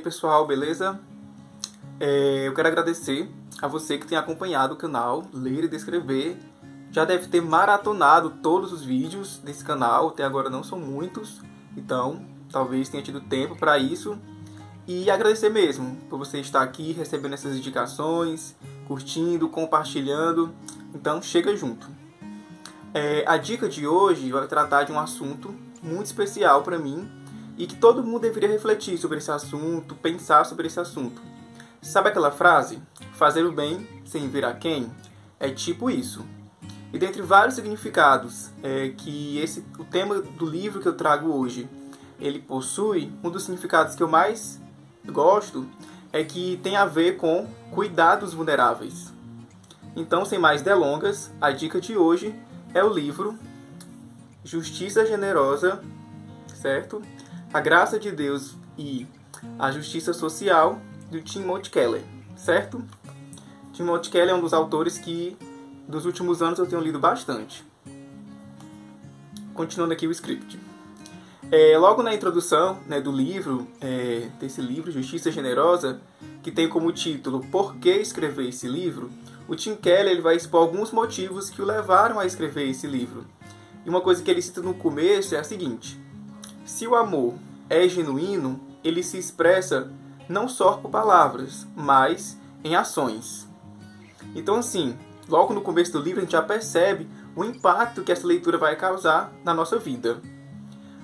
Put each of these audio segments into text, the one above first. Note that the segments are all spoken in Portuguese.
pessoal, beleza? Eu quero agradecer a você que tem acompanhado o canal Ler e Descrever. Já deve ter maratonado todos os vídeos desse canal, até agora não são muitos, então talvez tenha tido tempo para isso. E agradecer mesmo por você estar aqui recebendo essas indicações, curtindo, compartilhando, então chega junto. A dica de hoje vai tratar de um assunto muito especial para mim e que todo mundo deveria refletir sobre esse assunto, pensar sobre esse assunto. Sabe aquela frase? Fazer o bem sem ver a quem? É tipo isso. E dentre vários significados que o tema do livro que eu trago hoje, ele possui, um dos significados que eu mais gosto é que tem a ver com cuidar dos vulneráveis. Então, sem mais delongas, a dica de hoje é o livro Justiça Generosa, certo? A Graça de Deus e a Justiça Social, do Timothy Keller, certo? Timothy Keller é um dos autores que, dos últimos anos, eu tenho lido bastante. Continuando aqui o script. Logo na introdução, do livro, desse livro, Justiça Generosa, que tem como título Por que escrever esse livro?, o Tim Keller ele vai expor alguns motivos que o levaram a escrever esse livro. E uma coisa que ele cita no começo é a seguinte: se o amor é genuíno, ele se expressa não só por palavras, mas em ações. Então, assim, logo no começo do livro a gente já percebe o impacto que essa leitura vai causar na nossa vida.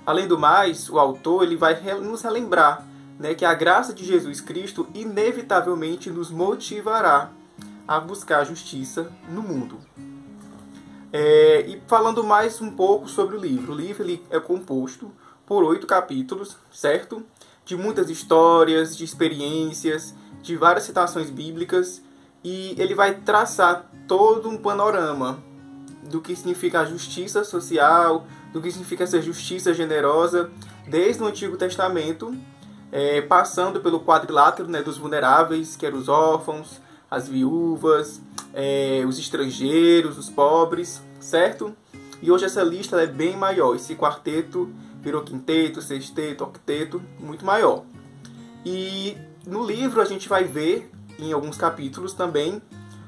Além do mais, o autor ele vai nos relembrar que a graça de Jesus Cristo inevitavelmente nos motivará a buscar a justiça no mundo. E falando mais um pouco sobre o livro ele é composto por 8 capítulos, certo? De muitas histórias, de experiências, de várias citações bíblicas, e ele vai traçar todo um panorama do que significa a justiça social, do que significa essa justiça generosa, desde o Antigo Testamento, passando pelo quadrilátero dos vulneráveis, que eram os órfãos, as viúvas, os estrangeiros, os pobres, certo? E hoje essa lista é bem maior, esse quarteto virou quinteto, sexteto, octeto, muito maior. E no livro a gente vai ver, em alguns capítulos também,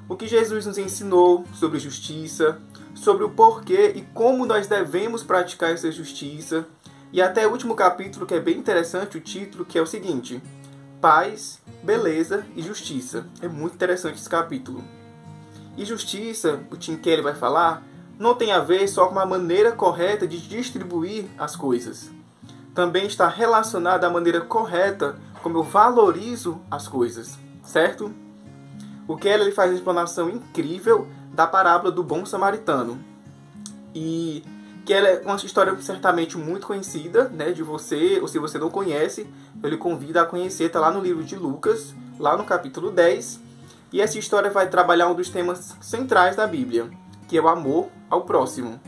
o que Jesus nos ensinou sobre justiça, sobre o porquê e como nós devemos praticar essa justiça. E até o último capítulo, que é bem interessante, o título, que é o seguinte: Paz, Beleza e Justiça. É muito interessante esse capítulo. E justiça, o Tim Keller vai falar, não tem a ver só com a maneira correta de distribuir as coisas. Também está relacionada à maneira correta como eu valorizo as coisas, certo? O Keller ele faz uma explanação incrível da parábola do bom samaritano. E que ela é uma história certamente muito conhecida, de você, ou se você não conhece, eu lhe convido a conhecer, está lá no livro de Lucas, lá no capítulo 10, e essa história vai trabalhar um dos temas centrais da Bíblia, que é o amor ao próximo.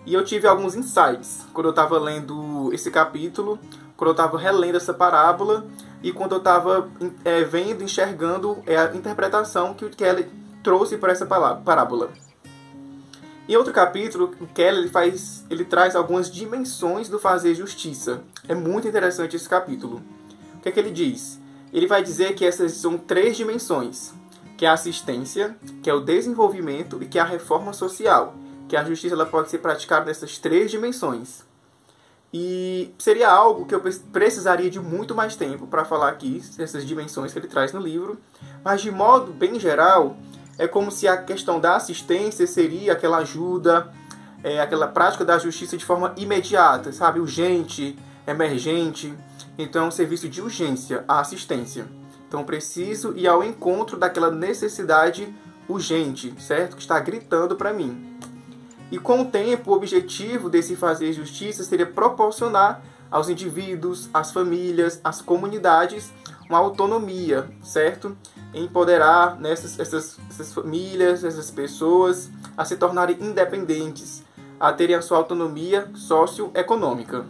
E eu tive alguns insights quando eu estava lendo esse capítulo, quando eu estava relendo essa parábola, e quando eu estava enxergando a interpretação que o Keller trouxe para essa parábola. Em outro capítulo, o Keller ele traz algumas dimensões do fazer justiça. É muito interessante esse capítulo. O que é que ele diz? Ele vai dizer que essas são 3 dimensões, que é a assistência, que é o desenvolvimento e que é a reforma social. Que a justiça ela pode ser praticada nessas 3 dimensões. E seria algo que eu precisaria de muito mais tempo para falar aqui, essas dimensões que ele traz no livro. Mas de modo bem geral, é como se a questão da assistência seria aquela ajuda, aquela prática da justiça de forma imediata, sabe? Urgente, emergente. Então é um serviço de urgência, a assistência. Então preciso ir ao encontro daquela necessidade urgente, certo? Que está gritando para mim. E com o tempo, o objetivo desse fazer justiça seria proporcionar aos indivíduos, às famílias, às comunidades, uma autonomia, certo? Empoderar essas famílias, essas pessoas a se tornarem independentes, a terem a sua autonomia socioeconômica.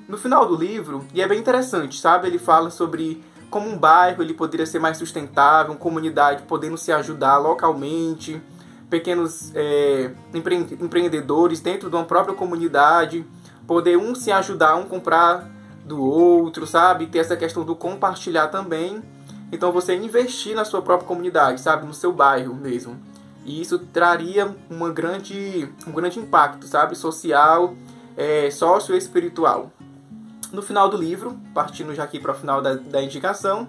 No final do livro, e é bem interessante, sabe? Ele fala sobre como um bairro ele poderia ser mais sustentável, uma comunidade podendo se ajudar localmente, pequenos empreendedores dentro de uma própria comunidade, poder se ajudar, comprar do outro, sabe? Ter essa questão do compartilhar também. Então você investir na sua própria comunidade, sabe? No seu bairro mesmo. E isso traria um grande impacto, sabe? Social, socioespiritual. No final do livro, partindo já aqui para o final da indicação,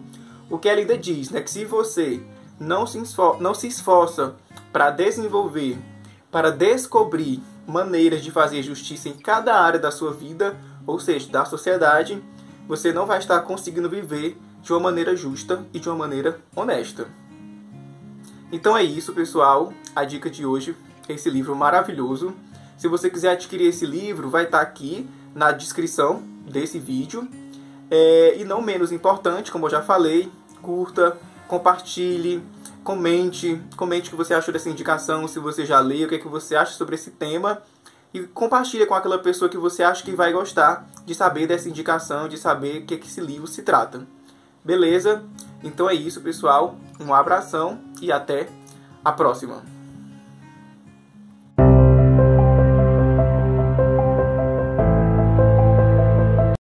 o que a Lida diz, né? Que se você não se esforça para desenvolver, para descobrir maneiras de fazer justiça em cada área da sua vida, ou seja, da sociedade, você não vai estar conseguindo viver de uma maneira justa e de uma maneira honesta. Então é isso, pessoal. A dica de hoje é esse livro maravilhoso. Se você quiser adquirir esse livro, vai estar aqui na descrição desse vídeo. E não menos importante, como eu já falei, curta, compartilhe, comente o que você achou dessa indicação, se você já leu, o que você acha sobre esse tema. E compartilhe com aquela pessoa que você acha que vai gostar de saber dessa indicação, de saber o que esse livro se trata. Beleza? Então é isso, pessoal. Um abração e até a próxima.